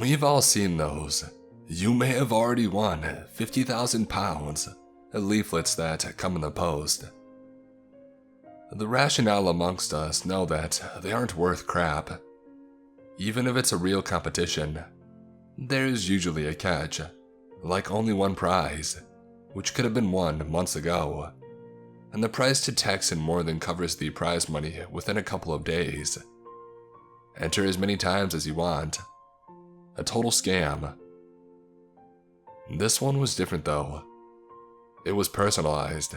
We've all seen those. You may have already won £50,000 leaflets that come in the post. The rationale amongst us know that they aren't worth crap. Even if it's a real competition, there's usually a catch, like only one prize, which could have been won months ago, and the price to Texan more than covers the prize money within a couple of days. Enter as many times as you want. A total scam. This one was different though. It was personalized.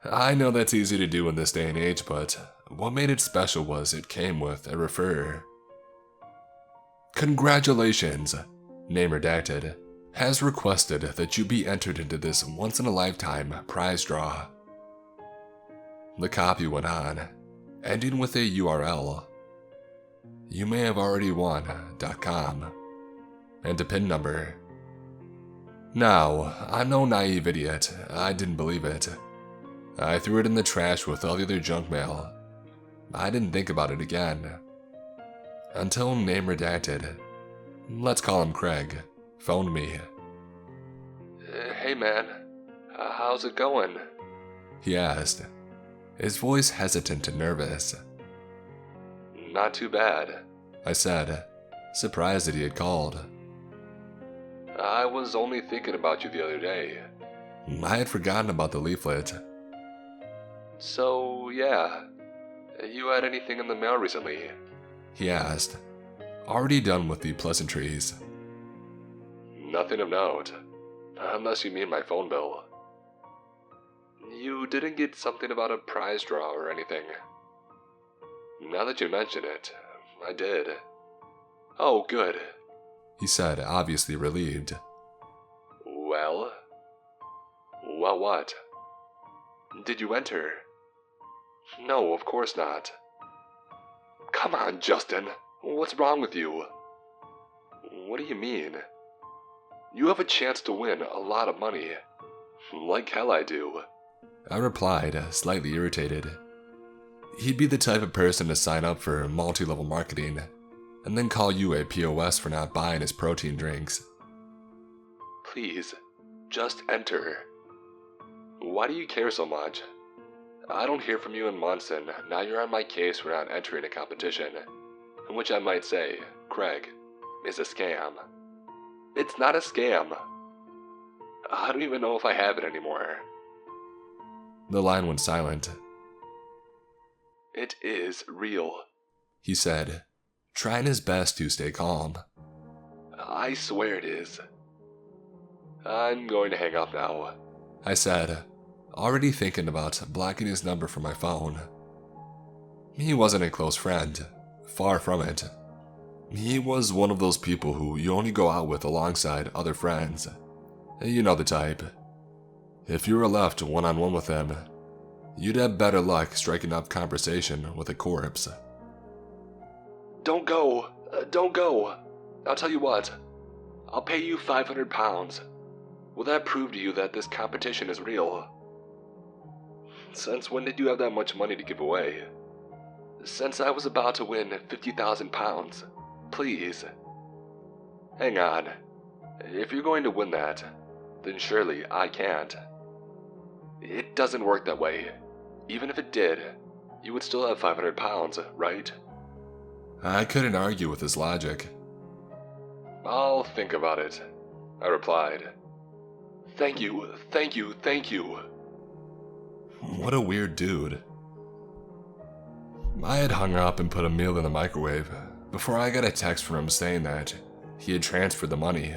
I know that's easy to do in this day and age, but what made it special was it came with a referrer. Congratulations, name redacted, has requested that you be entered into this once-in-a-lifetime prize draw. The copy went on, ending with a URL. You may have already won.com, and a PIN number. Now, I'm no naive idiot, I didn't believe it. I threw it in the trash with all the other junk mail. I didn't think about it again. Until name redacted, let's call him Craig, phoned me. Hey man, how's it going? He asked, his voice hesitant and nervous. Not too bad, I said, surprised that he had called. I was only thinking about you the other day. I had forgotten about the leaflet. So, yeah, you had anything in the mail recently? He asked, already done with the pleasantries. Nothing of note, unless you mean my phone bill. You didn't get something about a prize draw or anything? Now that you mention it, I did. Oh, good, he said, obviously relieved. Well, what? Did you enter? No, of course not. Come on, Justin. What's wrong with you? What do you mean? You have a chance to win a lot of money. Like hell I do. I replied, slightly irritated. He'd be the type of person to sign up for multi-level marketing and then call you a POS for not buying his protein drinks. Please, just enter. Why do you care so much? I don't hear from you in months and now you're on my case for not entering a competition, in which I might say, Craig, is a scam. It's not a scam. I don't even know if I have it anymore. The line went silent. It is real, he said, trying his best to stay calm. I swear it is. I'm going to hang up now, I said, already thinking about blocking his number from my phone. He wasn't a close friend, far from it. He was one of those people who you only go out with alongside other friends. You know the type. If you were left one-on-one with him, you'd have better luck striking up conversation with a corpse. Don't go! Don't go! I'll tell you what. I'll pay you £500. Will that prove to you that this competition is real? Since when did you have that much money to give away? Since I was about to win £50,000. Please. Hang on. If you're going to win that, then surely I can't. It doesn't work that way. Even if it did, you would still have £500, right? I couldn't argue with his logic. I'll think about it, I replied. Thank you, thank you, thank you. What a weird dude. I had hung up and put a meal in the microwave before I got a text from him saying that he had transferred the money.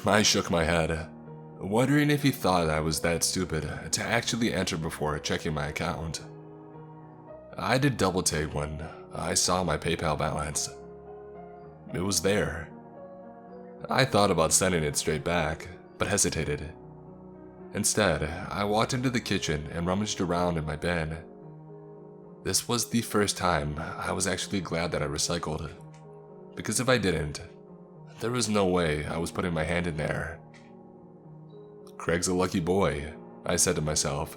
I shook my head, wondering if he thought I was that stupid to actually enter before checking my account. I did double take when I saw my PayPal balance. It was there. I thought about sending it straight back, but hesitated. Instead, I walked into the kitchen and rummaged around in my bin. This was the first time I was actually glad that I recycled, because if I didn't, there was no way I was putting my hand in there. Craig's a lucky boy, I said to myself.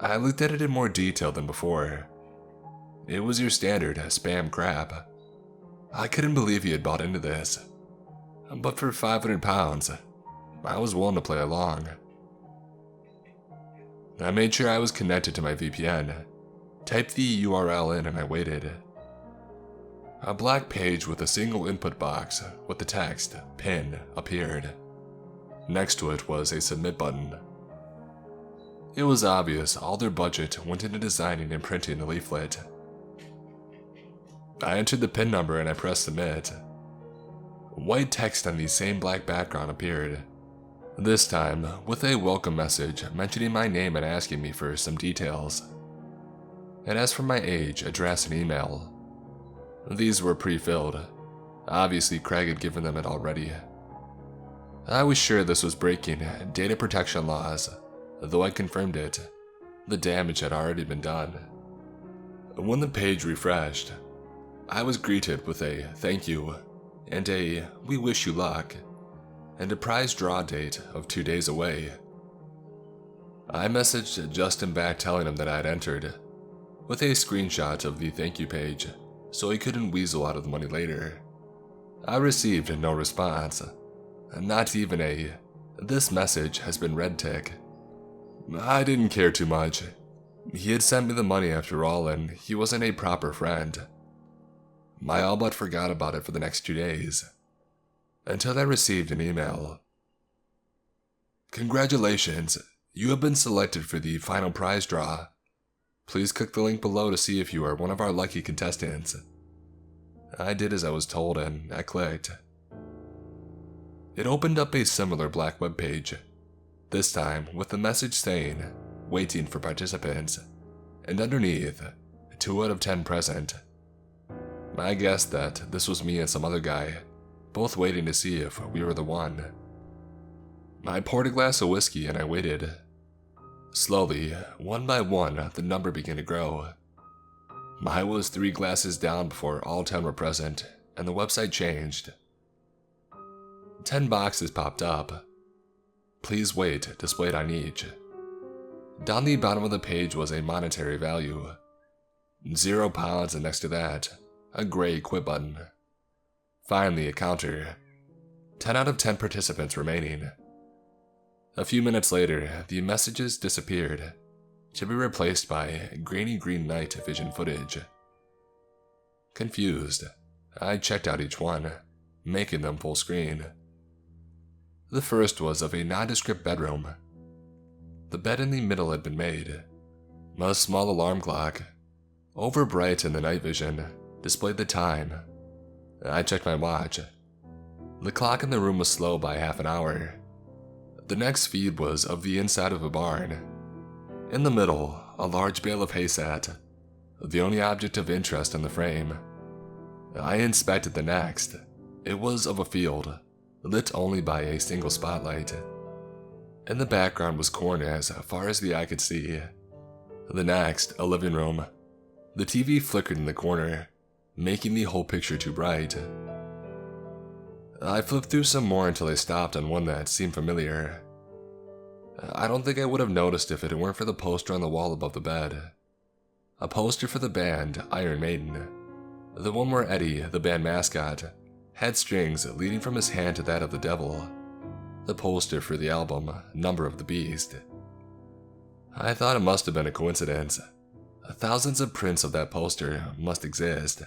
I looked at it in more detail than before. It was your standard spam crap. I couldn't believe he had bought into this. But for £500, I was willing to play along. I made sure I was connected to my VPN, typed the URL in, and I waited. A black page with a single input box with the text PIN appeared. Next to it was a submit button. It was obvious all their budget went into designing and printing the leaflet. I entered the PIN number and I pressed submit. White text on the same black background appeared, this time with a welcome message mentioning my name and asking me for some details. It asked for my age, address, and email. These were pre-filled. Obviously, Craig had given them it already. I was sure this was breaking data protection laws, though I confirmed it. The damage had already been done. When the page refreshed, I was greeted with a thank you and a we wish you luck and a prize draw date of 2 days away. I messaged Justin back telling him that I had entered, with a screenshot of the thank you page so he couldn't weasel out of the money later. I received no response, not even a "this message has been read" tick. I didn't care too much. He had sent me the money after all, and he wasn't a proper friend. I all but forgot about it for the next 2 days, until I received an email. Congratulations, you have been selected for the final prize draw. Please click the link below to see if you are one of our lucky contestants. I did as I was told and I clicked. It opened up a similar black web page, this time with the message saying, waiting for participants, and underneath, 2 out of 10 present. I guessed that this was me and some other guy, both waiting to see if we were the one. I poured a glass of whiskey and I waited. Slowly, one by one, the number began to grow. I was 3 glasses down before all 10 were present, and the website changed. 10 boxes popped up. Please wait, displayed on each. Down the bottom of the page was a monetary value. £0, and next to that, a gray quit button. Finally, a counter. 10 out of 10 participants remaining. A few minutes later, the messages disappeared, to be replaced by grainy green night vision footage. Confused, I checked out each one, making them full screen. The first was of a nondescript bedroom. The bed in the middle had been made. A small alarm clock, over bright in the night vision, displayed the time. I checked my watch. The clock in the room was slow by half an hour. The next feed was of the inside of a barn. In the middle, a large bale of hay sat, the only object of interest in the frame. I inspected the next. It was of a field, lit only by a single spotlight. In the background was corn as far as the eye could see. The next, a living room. The TV flickered in the corner, making the whole picture too bright. I flipped through some more until I stopped on one that seemed familiar. I don't think I would have noticed if it weren't for the poster on the wall above the bed. A poster for the band Iron Maiden. The one where Eddie, the band mascot, had strings leading from his hand to that of the devil. The poster for the album Number of the Beast. I thought it must have been a coincidence. Thousands of prints of that poster must exist.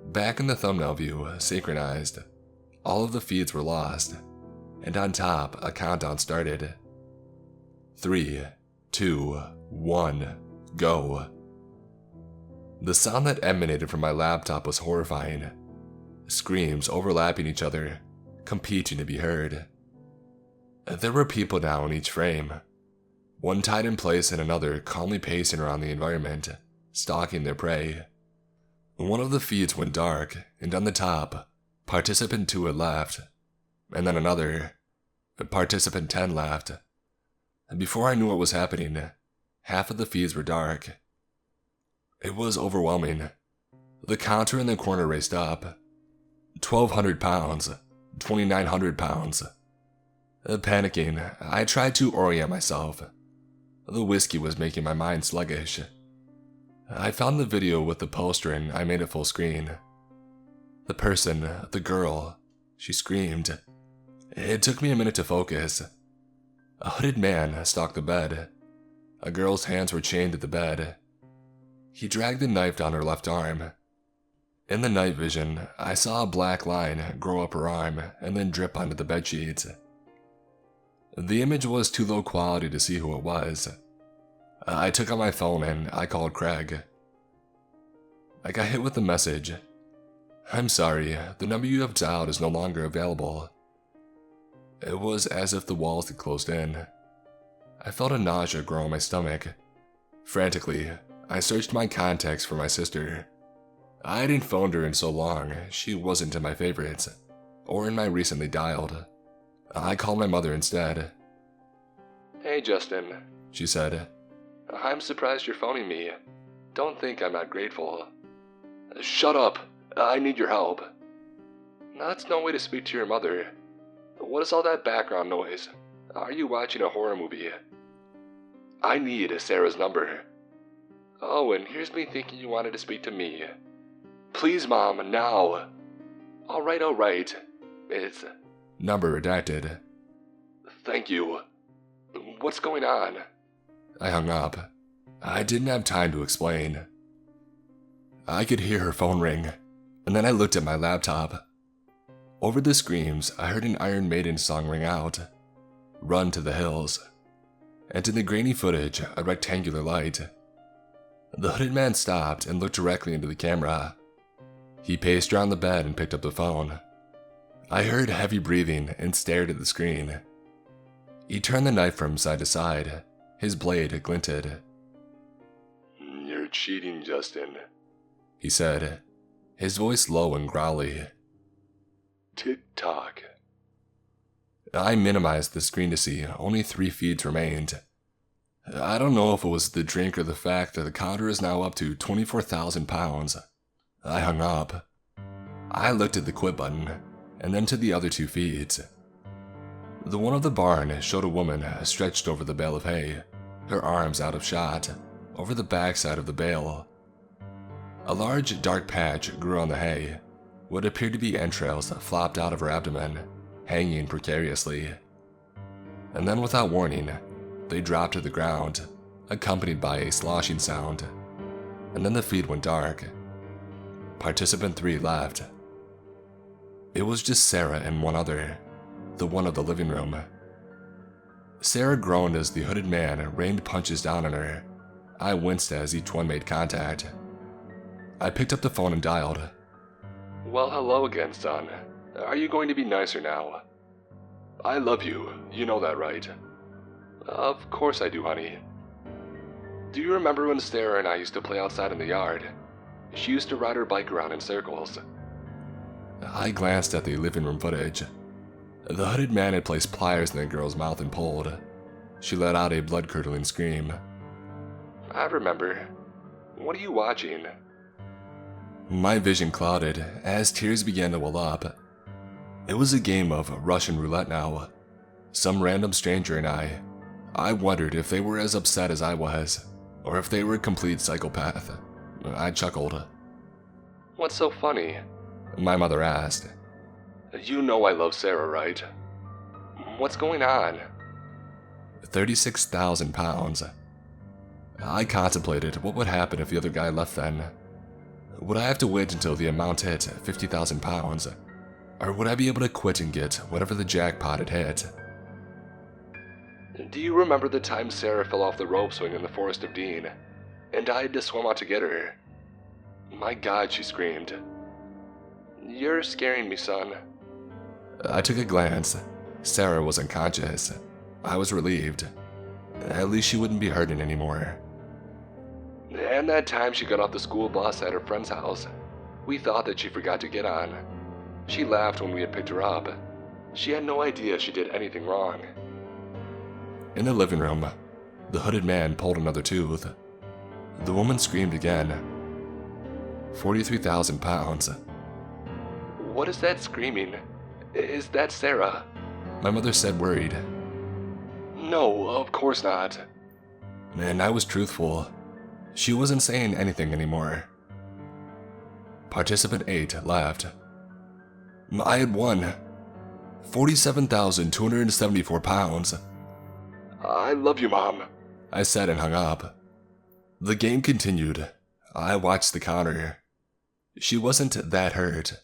Back in the thumbnail view, synchronized, all of the feeds were lost, and on top, a countdown started. 3, 2, 1, go. The sound that emanated from my laptop was horrifying. Screams overlapping each other, competing to be heard. There were people now in each frame, one tied in place and another calmly pacing around the environment, stalking their prey. One of the feeds went dark, and on the top, participant 2 had left, and then another, participant 10 left. And before I knew what was happening, half of the feeds were dark. It was overwhelming. The counter in the corner raced up. £1,200, £2,900. Panicking, I tried to orient myself. The whiskey was making my mind sluggish. I found the video with the poster and I made it full screen, The person, the girl, she screamed. It took me a minute to focus. A hooded man stalked the bed. A girl's hands were chained to the bed. He dragged the knife down her left arm. In the night vision, I saw a black line grow up her arm and then drip onto the bedsheets. The image was too low quality to see who it was. I took out my phone and I called Craig. I got hit with the message. I'm sorry, the number you have dialed is no longer available. It was as if the walls had closed in. I felt a nausea grow in my stomach. Frantically, I searched my contacts for my sister. I hadn't phoned her in so long, she wasn't in my favorites, or in my recently dialed. I called my mother instead. Hey Justin, she said. I'm surprised you're phoning me. Don't think I'm not grateful. Shut up, I need your help. That's no way to speak to your mother. What is all that background noise? Are you watching a horror movie? I need Sarah's number. Oh, and here's me thinking you wanted to speak to me. Please, Mom, now. Alright. It's... Number redacted. Thank you. What's going on? I hung up. I didn't have time to explain. I could hear her phone ring, and then I looked at my laptop. Over the screams, I heard an Iron Maiden song ring out. Run to the hills. And in the grainy footage, a rectangular light. The hooded man stopped and looked directly into the camera. He paced around the bed and picked up the phone. I heard heavy breathing and stared at the screen. He turned the knife from side to side. His blade glinted. You're cheating, Justin, he said, his voice low and growly. Tick-tock. I minimized the screen to see only 3 feeds remained. I don't know if it was the drink or the fact that the counter is now up to 24,000 pounds. I hung up. I looked at the quit button, and then to the other 2 feeds. The one of the barn showed a woman stretched over the bale of hay, her arms out of shot, over the backside of the bale. A large dark patch grew on the hay. What appeared to be entrails flopped out of her abdomen, hanging precariously. And then without warning, they dropped to the ground, accompanied by a sloshing sound. And then the feed went dark. Participant 3 left. It was just Sarah and one other, the one of the living room. Sarah groaned as the hooded man rained punches down on her. I winced as each one made contact. I picked up the phone and dialed. Well, hello again, son. Are you going to be nicer now? I love you, you know that, right? Of course I do, honey. Do you remember when Sarah and I used to play outside in the yard? She used to ride her bike around in circles. I glanced at the living room footage. The hooded man had placed pliers in the girl's mouth and pulled. She let out a blood-curdling scream. I remember. What are you watching? My vision clouded as tears began to well up. It was a game of Russian roulette now. Some random stranger and I wondered if they were as upset as I was, or if they were a complete psychopath. I chuckled. What's so funny? My mother asked. You know I love Sarah, right? What's going on? 36,000 pounds. I contemplated what would happen if the other guy left then. Would I have to wait until the amount hit 50,000 pounds? Or would I be able to quit and get whatever the jackpot had hit? Do you remember the time Sarah fell off the rope swing in the Forest of Dean, and I had to swim out to get her? My God, she screamed. You're scaring me, son. I took a glance. Sarah was unconscious. I was relieved. At least she wouldn't be hurting anymore. And that time she got off the school bus at her friend's house. We thought that she forgot to get on. She laughed when we had picked her up. She had no idea she did anything wrong. In the living room, the hooded man pulled another tooth. The woman screamed again. 43,000 pounds. What is that screaming? Is that Sarah? My mother said, worried. No, of course not. And I was truthful. She wasn't saying anything anymore. Participant 8 left. I had won. 47,274 pounds. I love you, Mom, I said and hung up. The game continued. I watched the counter. She wasn't that hurt.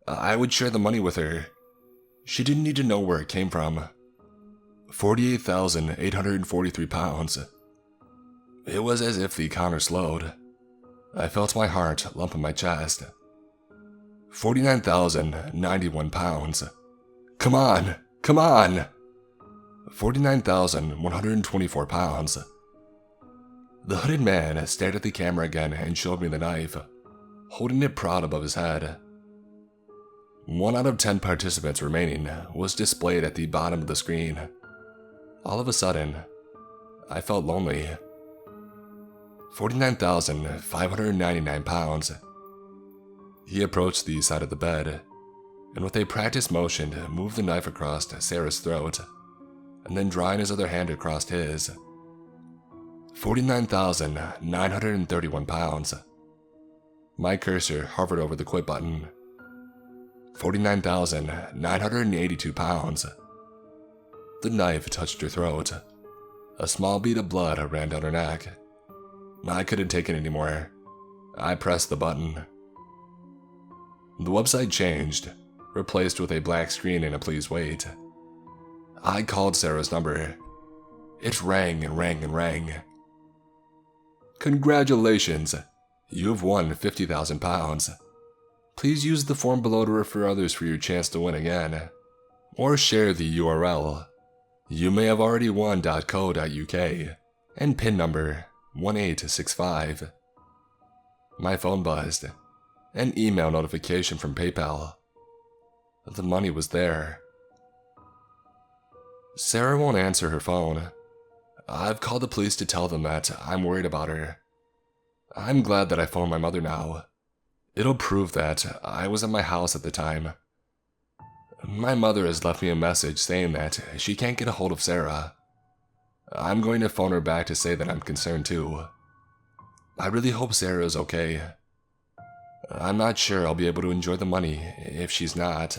I would share the money with her. She didn't need to know where it came from. 48,843 pounds. It was as if the counter slowed. I felt my heart lump in my chest. 49,091 pounds. Come on! Come on! 49,124 pounds. The hooded man stared at the camera again and showed me the knife, holding it proud above his head. 1 out of 10 participants remaining was displayed at the bottom of the screen. All of a sudden, I felt lonely. 49,599 pounds. He approached the side of the bed, and with a practiced motion moved the knife across Sarah's throat, and then drawing his other hand across his. 49,931 pounds. My cursor hovered over the quit button. 49,982 pounds. The knife touched her throat. A small bead of blood ran down her neck. I couldn't take it anymore. I pressed the button. The website changed, replaced with a black screen and a please wait. I called Sarah's number. It rang and rang and rang. Congratulations! You have won 50,000 pounds. Please use the form below to refer others for your chance to win again. Or share the URL. You may have already won.co.uk and PIN number 1865. My phone buzzed. An email notification from PayPal. The money was there. Sarah won't answer her phone. I've called the police to tell them that I'm worried about her. I'm glad that I phoned my mother now. It'll prove that I was at my house at the time. My mother has left me a message saying that she can't get a hold of Sarah. I'm going to phone her back to say that I'm concerned too. I really hope Sarah is okay. I'm not sure I'll be able to enjoy the money if she's not.